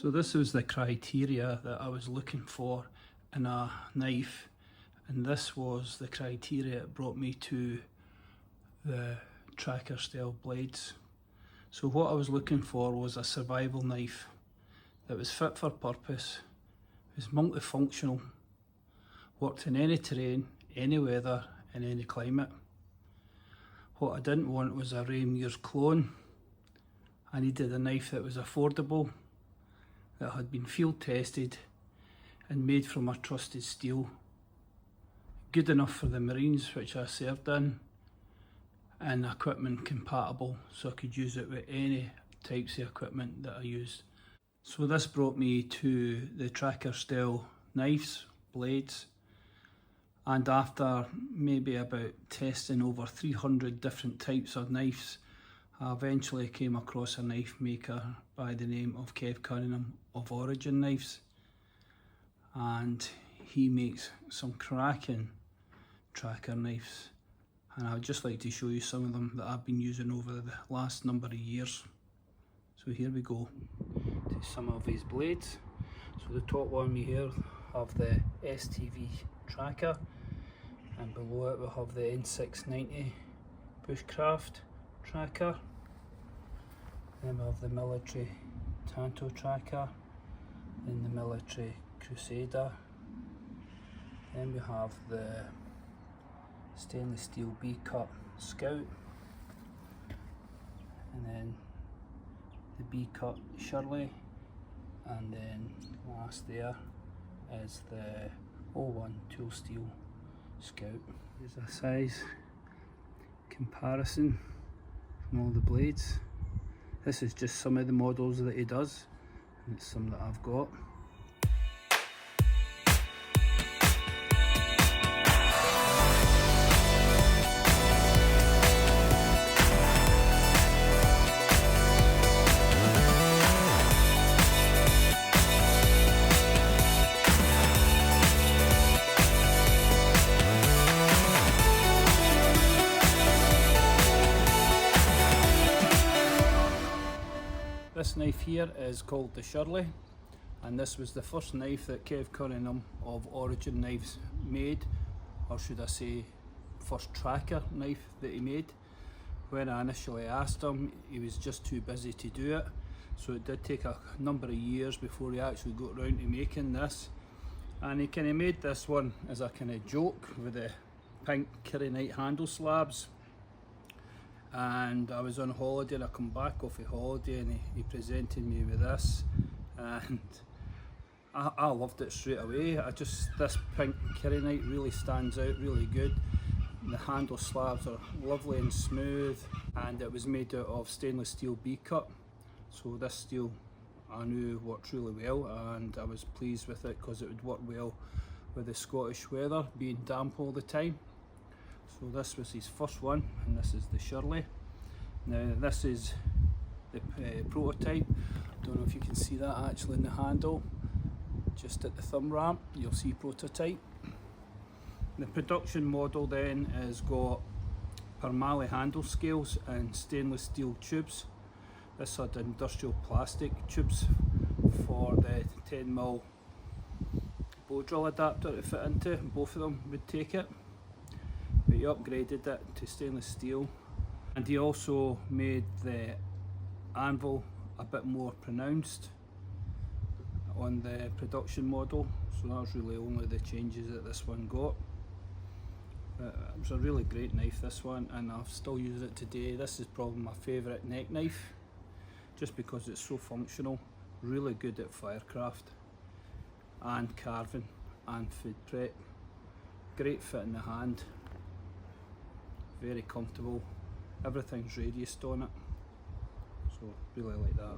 So this was the criteria that I was looking for in a knife, and this was the criteria that brought me to the tracker style blades. So what I was looking for was a survival knife that was fit for purpose, was multifunctional, worked in any terrain, any weather, in any climate. What I didn't want was a Ramir's clone. I needed a knife that was affordable, that had been field tested and made from a trusted steel. Good enough for the Marines, which I served in, and equipment compatible, so I could use it with any types of equipment that I used. So this brought me to the tracker style knives, blades, and after maybe about testing over 300 different types of knives, I eventually came across a knife maker by the name of Kev Cunningham of Origin Knives, and he makes some cracking tracker knives, and I would just like to show you some of them that I've been using over the last number of years. So here we go to some of his blades. So the top one we here have the STV tracker, and below it we have the N690 bushcraft tracker. Then we have the military Tanto tracker, then the military Crusader, then we have the stainless steel B-cut Scout, and then the B-cut Shirley, and then last there is the 01 tool steel Scout. Here's a size comparison from all the blades. This is just some of the models that he does, and it's some that I've got. This knife here is called the Shirley, and this was the first knife that Kev Cunningham of Origin Knives made, or should I say first tracker knife that he made. When I initially asked him, he was just too busy to do it, so it did take a number of years before he actually got round to making this. And he kind of made this one as a kind of joke with the pink Kirignite handle slabs. And I was on holiday and I come back off a holiday, and he presented me with this, and I loved it straight away. This pink Kirignite really stands out really good. The handle slabs are lovely and smooth, and it was made out of stainless steel B-cut, so this steel I knew worked really well, and I was pleased with it because it would work well with the Scottish weather being damp all the time. So this was his first one, and this is the Shirley. Now this is the prototype. Don't know if you can see that actually in the handle. Just at the thumb ramp you'll see prototype. The production model then has got Parmali handle scales and stainless steel tubes. This had industrial plastic tubes for the 10mm bow drill adapter to fit into, and both of them would take it. But he upgraded it to stainless steel, and he also made the anvil a bit more pronounced on the production model, so that was really only the changes that this one got. It was a really great knife, this one, and I've still used it today. This is probably my favourite neck knife, just because it's so functional, really good at firecraft and carving and food prep. Great fit in the hand, very comfortable, everything's radiused on it, so really like that.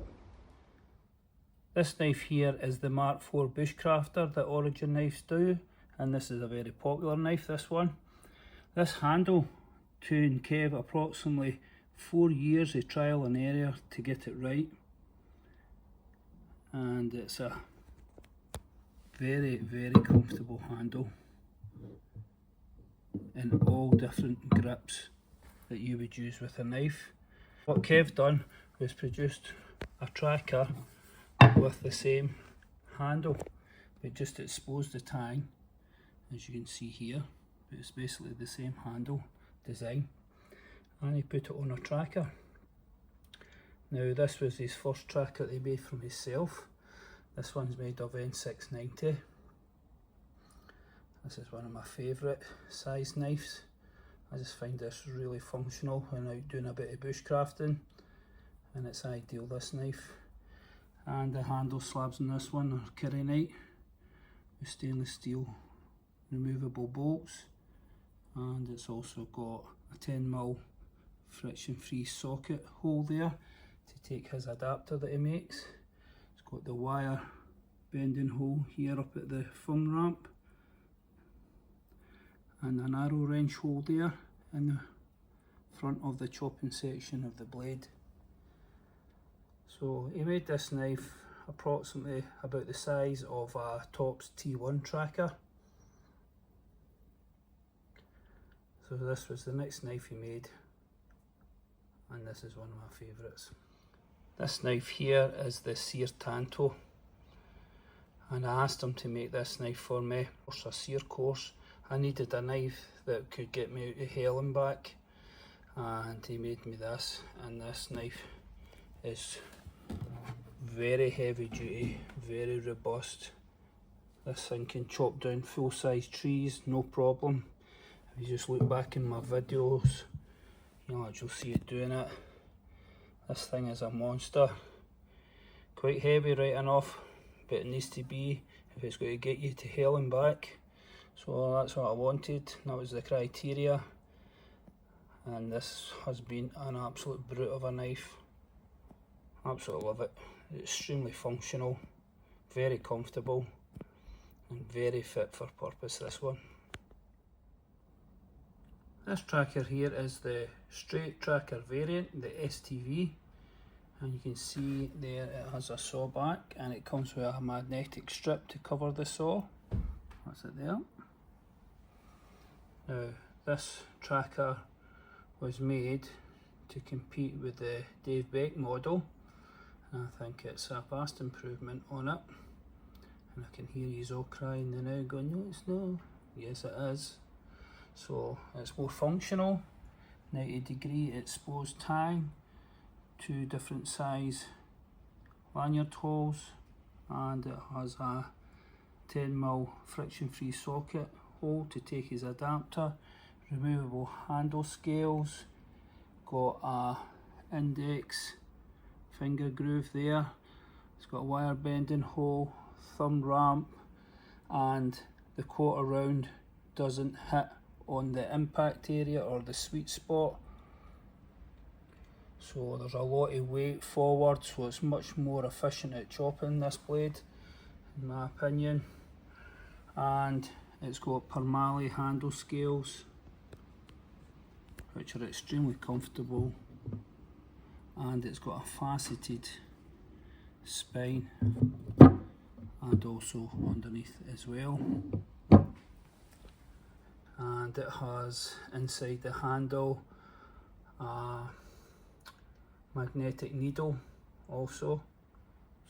This knife here is the Mark IV Bushcrafter that Origin Knives do, and this is a very popular knife, this one. This handle took Kev approximately 4 years of trial and error to get it right, and it's a very, very comfortable handle in all different grips that you would use with a knife. What Kev done was produced a tracker with the same handle, but just exposed the tang, as you can see here, but it's basically the same handle design, and he put it on a tracker. Now this was his first tracker he made from himself. This one's made of N690. This is one of my favourite size knives. I just find this really functional when out doing a bit of bushcrafting, and it's ideal, this knife. And the handle slabs on this one are Kerinite with stainless steel removable bolts, and it's also got a 10mm friction free socket hole there to take his adapter that he makes. It's got the wire bending hole here up at the thumb ramp, and an arrow wrench hole there in the front of the chopping section of the blade. So he made this knife approximately about the size of a Tops T1 tracker. So this was the next knife he made, and this is one of my favourites. This knife here is the Sear Tanto, and I asked him to make this knife for me for a Sear course. I needed a knife that could get me out of hell and back, and he made me this, and this knife is very heavy duty, very robust. This thing can chop down full size trees, no problem. If you just look back in my videos, you'll actually see it doing it. This thing is a monster. Quite heavy right enough, but it needs to be if it's going to get you to hell and back. So that's what I wanted, that was the criteria, and this has been an absolute brute of a knife. Absolutely love it. Extremely functional, very comfortable, and very fit for purpose, this one. This tracker here is the straight tracker variant, the STV, and you can see there it has a saw back, and it comes with a magnetic strip to cover the saw. That's it there. Now this tracker was made to compete with the Dave Beck model, and I think it's a vast improvement on it. And I can hear you all crying now, going, no it's not. Yes it is. So it's more functional, 90-degree exposed tang, 2 different size lanyard holes, and it has a 10mm friction free socket hole to take his adapter, removable handle scales, got a index finger groove there, it's got a wire bending hole, thumb ramp, and the quarter round doesn't hit on the impact area or the sweet spot. So there's a lot of weight forward, so it's much more efficient at chopping, this blade, in my opinion. And it's got Permale handle scales, which are extremely comfortable, and it's got a faceted spine and also underneath as well. And it has inside the handle a magnetic needle also,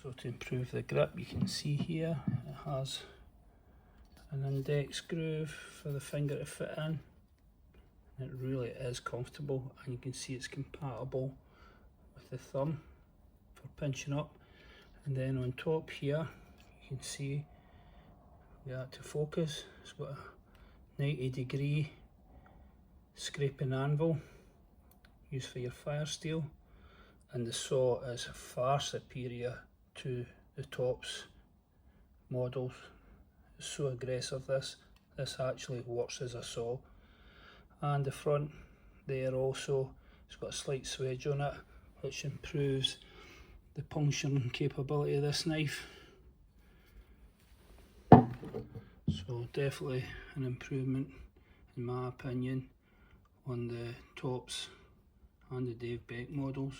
so to improve the grip. You can see here it has an index groove for the finger to fit in. It really is comfortable, and you can see it's compatible with the thumb for pinching up. And then on top here you can see, get that to focus, it's got a 90-degree scraping anvil used for your fire steel, and the saw is far superior to the Tops models. It's so aggressive, this actually works as a saw. And the front there also, it's got a slight swedge on it, which improves the puncturing capability of this knife. So definitely an improvement in my opinion on the Tops and the Dave Beck models.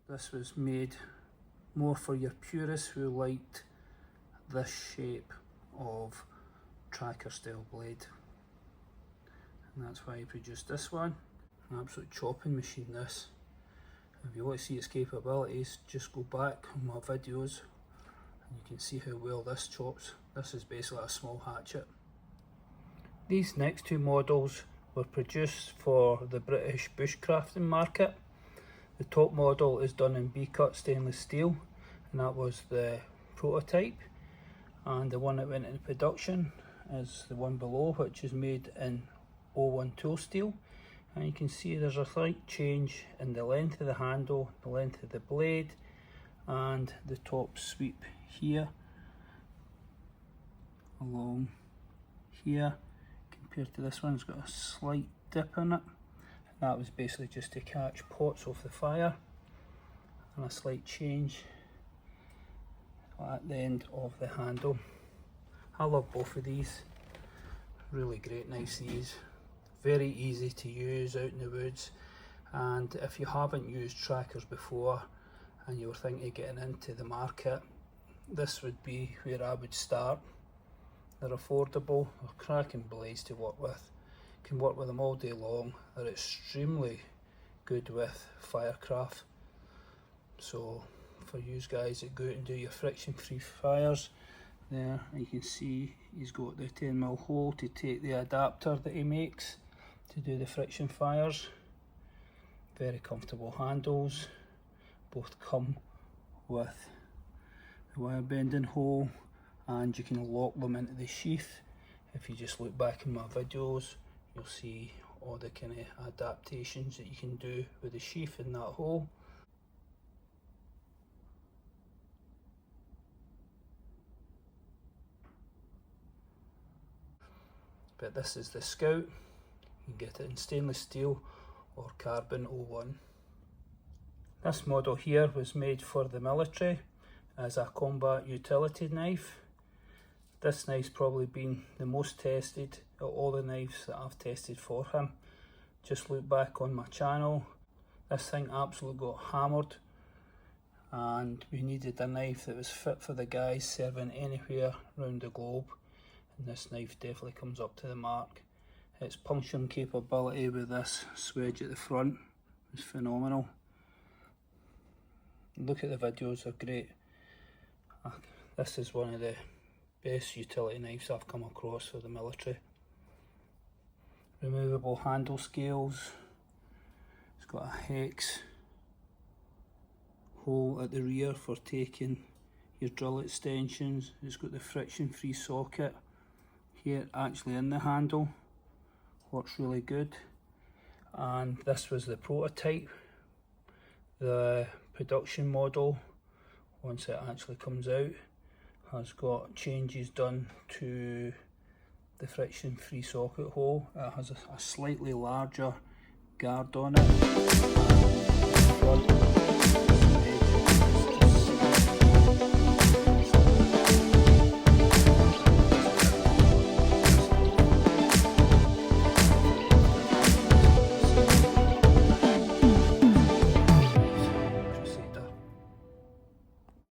This was made more for your purists who liked this shape of tracker style blade, and that's why I produced this one. An absolute chopping machine this. If you want to see its capabilities, just go back on my videos And you can see how well this chops. This is basically a small hatchet. These next two models were produced for the British bushcrafting market. The top model is done in B-cut stainless steel, and that was the prototype. And the one that went into production is the one below, which is made in O1 tool steel. And you can see there's a slight change in the length of the handle, the length of the blade, and the top sweep here along here. Compared to this one, it's got a slight dip in it. That was basically just to catch pots off the fire, and a slight change at the end of the handle. I love both of these. Really great knives these. Very easy to use out in the woods, and if you haven't used trackers before and you were thinking of getting into the market, this would be where I would start. They're affordable, they're cracking blades to work with. You can work with them all day long. They're extremely good with firecraft. So for you guys that go out and do your friction free fires, there you can see he's got the 10mm hole to take the adapter that he makes to do the friction fires. Very comfortable handles. Both come with the wire bending hole, and you can lock them into the sheath. If you just look back in my videos, you'll see all the kind of adaptations that you can do with the sheath in that hole. But this is the Scout. You can get it in stainless steel or carbon O1. This model here was made for the military as a combat utility knife. This knife's probably been the most tested of all the knives that I've tested for him. Just look back on my channel. This thing absolutely got hammered, and we needed a knife that was fit for the guys serving anywhere around the globe, and this knife definitely comes up to the mark. Its puncturing capability with this swedge at the front is phenomenal. Look at the videos, they're great. This is one of the best utility knives I've come across for the military. Removable handle scales. It's got a hex hole at the rear for taking your drill extensions. It's got the friction free socket here actually in the handle. Works really good. And this was the prototype. The production model, once it actually comes out, has got changes done to the friction free socket hole. It has a slightly larger guard on it.